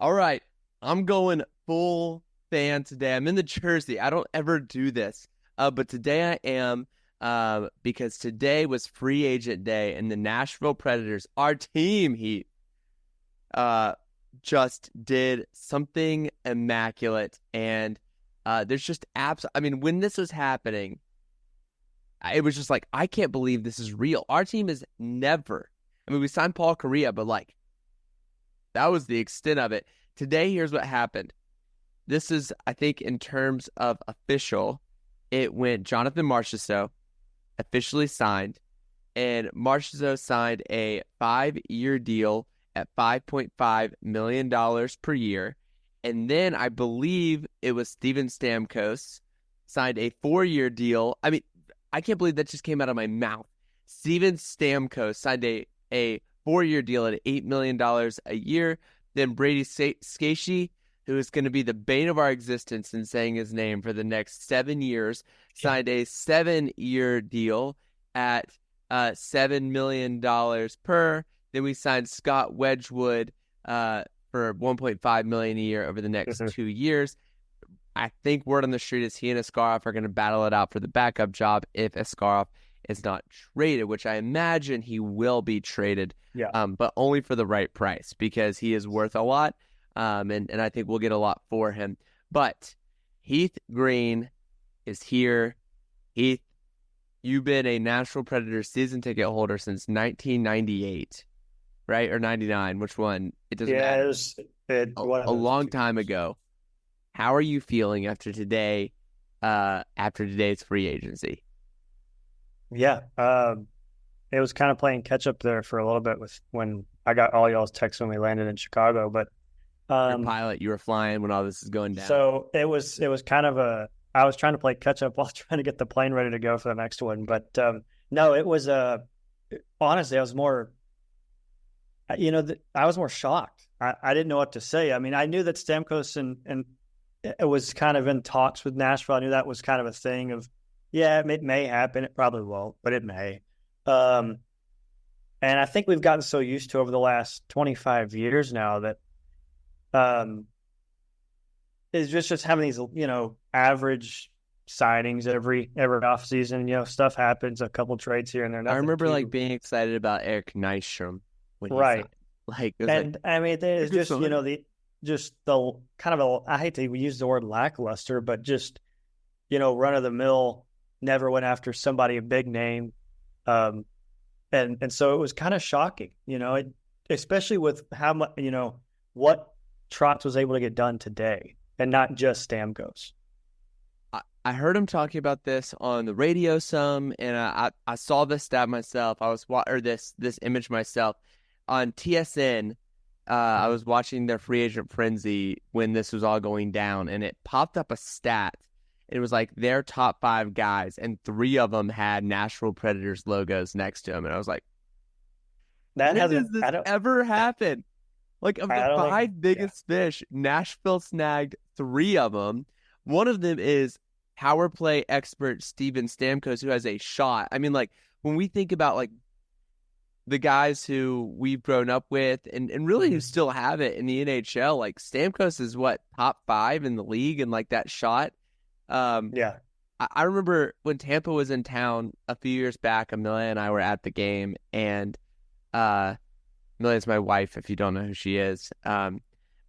All right. I'm going full fan today. I'm in the jersey. I don't ever do this. But today I am because today was free agent day and the Nashville Predators, our team, uh, just did something immaculate. And there's just I mean, when this was happening, it was just like, I can't believe this is real. Our team is never, I mean, we signed Paul Correa, but like, that was the extent of it. Today, here's what happened. This is, I think, in terms of official, it went Jonathan Marchessault officially signed, and Marchessault signed a 5-year deal at $5.5 million per year. And then I believe it was Steven Stamkos signed a 4-year deal. I mean, I can't believe that just came out of my mouth. Steven Stamkos signed a 4-year deal at $8 million a year. Then Brady Skjei, who is going to be the bane of our existence in saying his name for the next 7 years, signed a 7-year deal at $7 million per. Then we signed Scott Wedgwood for $1.5 million a year over the next 2 years. I think word on the street is he and Askarov are going to battle it out for the backup job if Askarov is not traded, which I imagine he will be traded, but only for the right price because he is worth a lot, and I think we'll get a lot for him. But Heath Green is here. Heath, you've been a Nashville Predators season ticket holder since 1998, right? Or 99, which one? It doesn't matter. It was a long time ago. How are you feeling after today, after today's free agency? Yeah, it was kind of playing catch up there for a little bit with when I got all y'all's texts when we landed in Chicago. But Your pilot, you were flying when all this is going down. So it was kind of I was trying to play catch up while trying to get the plane ready to go for the next one. But no, it was honestly, I was more, I was more shocked. I didn't know what to say. I mean, I knew that Stamkos and it was kind of in talks with Nashville. I knew that was kind of a thing of, yeah, it may happen. It probably won't, but it may. And I think we've gotten so used to over the last 25 years now that is just having these, average signings every off season. Stuff happens, a couple trades here and there. I remember being excited about Eric Nystrom when he right. Signed. And I mean, it's just the kind of I hate to use the word lackluster, but just run of the mill. Never went after somebody a big name, and so it was kind of shocking, especially with how much what Trotz was able to get done today, and not just Stamkos. I heard him talking about this on the radio some, and I saw this stat myself. I was this image myself on TSN. I was watching their free agent frenzy when this was all going down, and it popped up a stat. It was like their top 5 guys, and 3 of them had Nashville Predators logos next to them. And I was like, when does this ever happen? Like, of the 5 biggest fish, Nashville snagged 3 of them. One of them is power play expert Steven Stamkos, who has a shot. I mean, like, when we think about, like, the guys who we've grown up with and really who still have it in the NHL, like, Stamkos is top 5 in the league and, like, that shot. I remember when Tampa was in town a few years back, Amelia and I were at the game, and Amelia's my wife, if you don't know who she is. But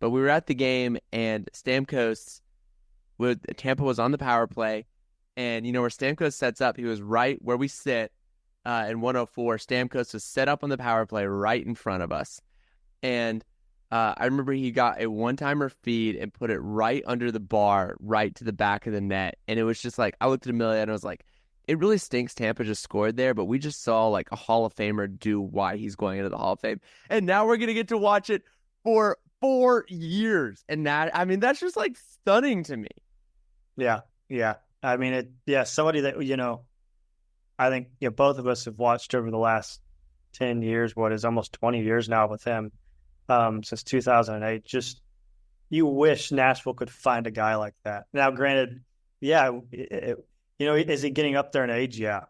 we were at the game, and Stamkos, Tampa was on the power play, and where Stamkos sets up, he was right where we sit in 104. Stamkos was set up on the power play right in front of us, and I remember he got a one-timer feed and put it right under the bar, right to the back of the net. And it was just like, I looked at Amelia and I was like, it really stinks Tampa just scored there, but we just saw like a Hall of Famer do why he's going into the Hall of Fame. And now we're going to get to watch it for 4 years. And that's just like stunning to me. Yeah. Yeah. I mean, somebody that, I think both of us have watched over the last 10 years, what is almost 20 years now with him. Since 2008, just you wish Nashville could find a guy like that. Now, granted, is he getting up there in age? Yeah,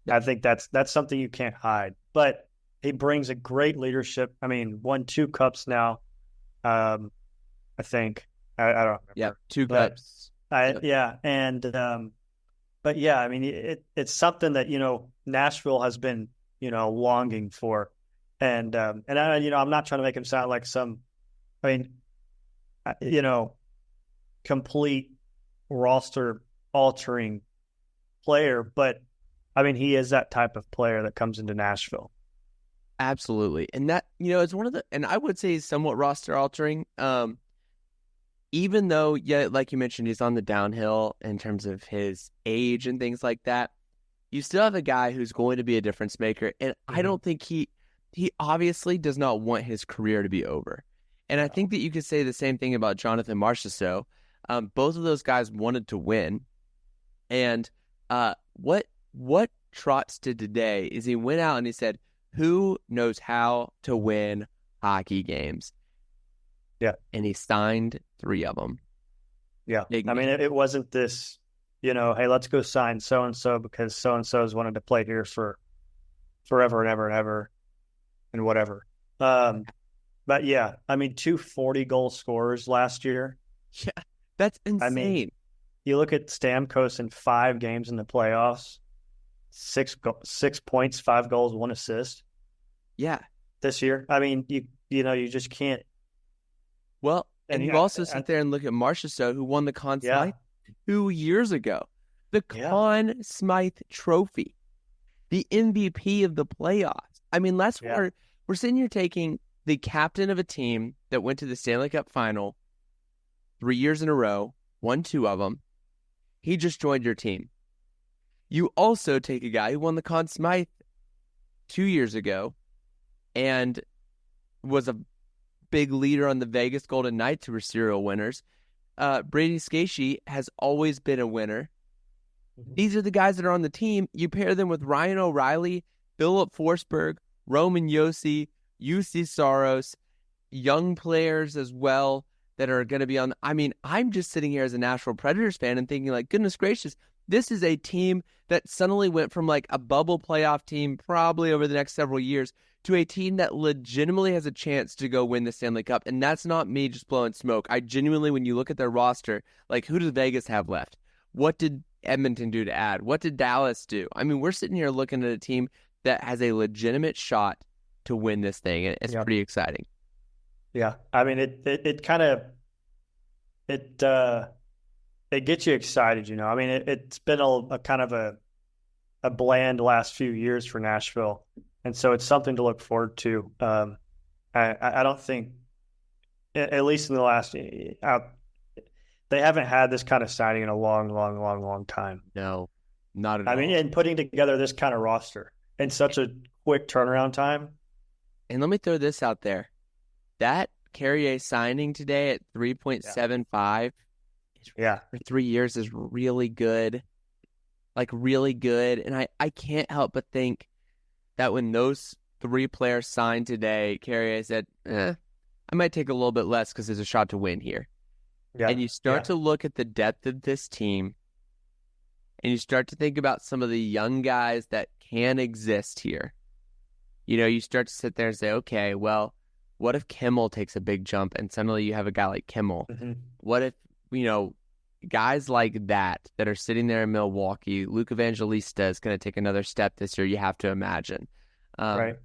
I think that's something you can't hide. But he brings a great leadership. I mean, won 2 cups now. I think. I don't remember. Yeah, two But cups. Yep. and but yeah, I mean, it's something that Nashville has been longing for, and I'm not trying to make him sound like some, I mean, complete roster altering player, but I mean, he is that type of player that comes into Nashville. Absolutely. And that, it's one of the, and I would say he's somewhat roster altering. Even though, yeah, like you mentioned, he's on the downhill in terms of his age and things like that. You still have a guy who's going to be a difference maker. And I don't think he obviously does not want his career to be over. And I think that you could say the same thing about Jonathan Marchessault. Both of those guys wanted to win. And what Trotz did today is he went out and he said, who knows how to win hockey games? Yeah. And he signed 3 of them. Yeah. I mean, it wasn't this, hey, let's go sign so-and-so because so-and-so has wanted to play here for forever and ever and ever and whatever. But yeah, I mean, 2 40-goal scorers last year. Yeah, that's insane. I mean, you look at Stamkos in 5 games in the playoffs, 6 points, 5 goals, 1 assist. Yeah. This year. I mean, you just can't. Well, and you also sit there and look at Marchessault, who won the Conn Smythe 2 years ago. The Conn Smythe Trophy, the MVP of the playoffs. I mean, we're sitting here taking the captain of a team that went to the Stanley Cup final 3 years in a row, won 2 of them. He just joined your team. You also take a guy who won the Conn Smythe 2 years ago and was a big leader on the Vegas Golden Knights, who were serial winners. Brady Skjei has always been a winner. Mm-hmm. These are the guys that are on the team. You pair them with Ryan O'Reilly, Philip Forsberg, Roman Josi, UC Saros, young players as well that are going to be on. I mean, I'm just sitting here as a Nashville Predators fan and thinking, like, goodness gracious, this is a team that suddenly went from like a bubble playoff team probably over the next several years to a team that legitimately has a chance to go win the Stanley Cup. And that's not me just blowing smoke. I genuinely, when you look at their roster, like, who does Vegas have left? What did Edmonton do to add? What did Dallas do? I mean, we're sitting here looking at a team that has a legitimate shot to win this thing. And it's pretty exciting. Yeah. I mean, it kind of, it gets you excited, I mean, it's been a kind of a bland last few years for Nashville. And so it's something to look forward to. I don't think, at least in the last, they haven't had this kind of signing in a long time. No, not at all. I mean, and putting together this kind of roster in such a quick turnaround time. And let me throw this out there. That Carrier signing today at 3.75 for 3 years is really good. Like, really good. And I can't help but think that when those 3 players signed today, Carrier said, I might take a little bit less because there's a shot to win here. Yeah. And you start to look at the depth of this team, and you start to think about some of the young guys that can exist here. You start to sit there and say, okay, well, what if Kimmel takes a big jump and suddenly you have a guy like Kimmel? Mm-hmm. What if, guys like that are sitting there in Milwaukee, Luke Evangelista is going to take another step this year, you have to imagine. Right.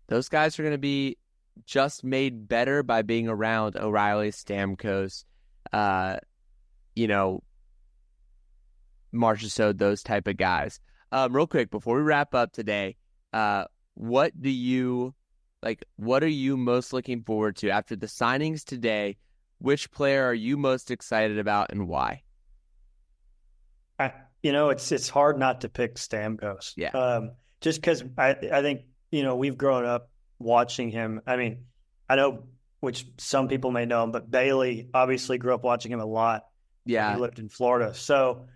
Those guys are going to be just made better by being around O'Reilly, Stamkos, Marchessault, those type of guys. Real quick, before we wrap up today, what are you most looking forward to after the signings today? Which player are you most excited about and why? It's hard not to pick Stamkos. Yeah. Just because I think, we've grown up watching him. I mean, I know, which some people may know him, but Bailey obviously grew up watching him a lot. Yeah. He lived in Florida. So,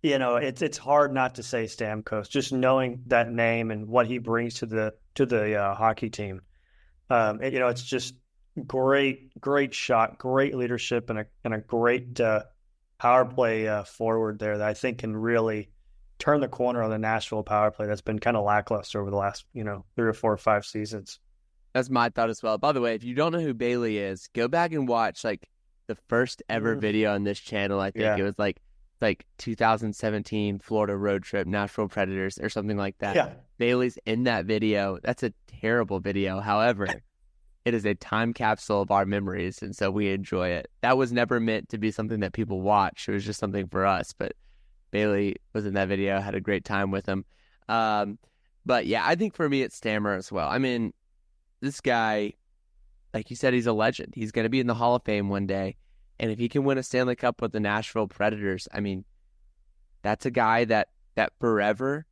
it's hard not to say Stamkos, just knowing that name and what he brings to the hockey team. It's just great shot, great leadership, and a great power play forward there that I think can really turn the corner on the Nashville power play that's been kind of lackluster over the last 3 or 4 or 5 seasons. That's my thought as well. By the way, if you don't know who Bailey is, go back and watch like the first ever video on this channel. I think it was like 2017 Florida road trip, Nashville Predators or something like that. Yeah. Bailey's in that video. That's a terrible video. However, it is a time capsule of our memories, and so we enjoy it. That was never meant to be something that people watch. It was just something for us. But Bailey was in that video, had a great time with him. But yeah, I think for me it's Stammer as well. I mean, this guy, like you said, he's a legend. He's going to be in the Hall of Fame one day. And if he can win a Stanley Cup with the Nashville Predators, I mean, that's a guy that forever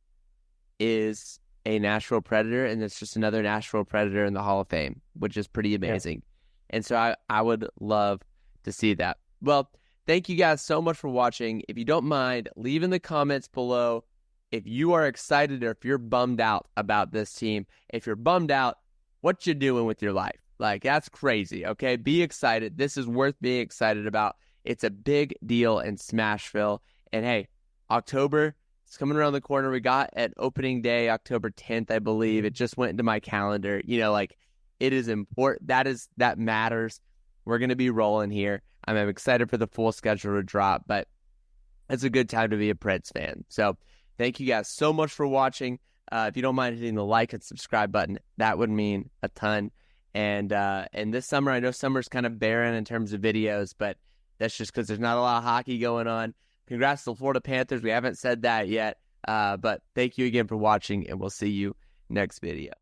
is a Nashville Predator, and it's just another Nashville Predator in the Hall of Fame, which is pretty amazing. Yeah. And so I would love to see that. Well, thank you guys so much for watching. If you don't mind, leave in the comments below if you are excited or if you're bummed out about this team. If you're bummed out, what you doing with your life? Like, that's crazy, okay? Be excited. This is worth being excited about. It's a big deal in Smashville. And hey, October, it's coming around the corner. We got at opening day, October 10th, I believe. It just went into my calendar. You know, like, it is important. That matters. We're going to be rolling here. I'm excited for the full schedule to drop, but it's a good time to be a Preds fan. So thank you guys so much for watching. If you don't mind hitting the like and subscribe button, that would mean a ton. And this summer, I know summer's kind of barren in terms of videos, but that's just because there's not a lot of hockey going on. Congrats to the Florida Panthers. We haven't said that yet. But thank you again for watching, and we'll see you next video.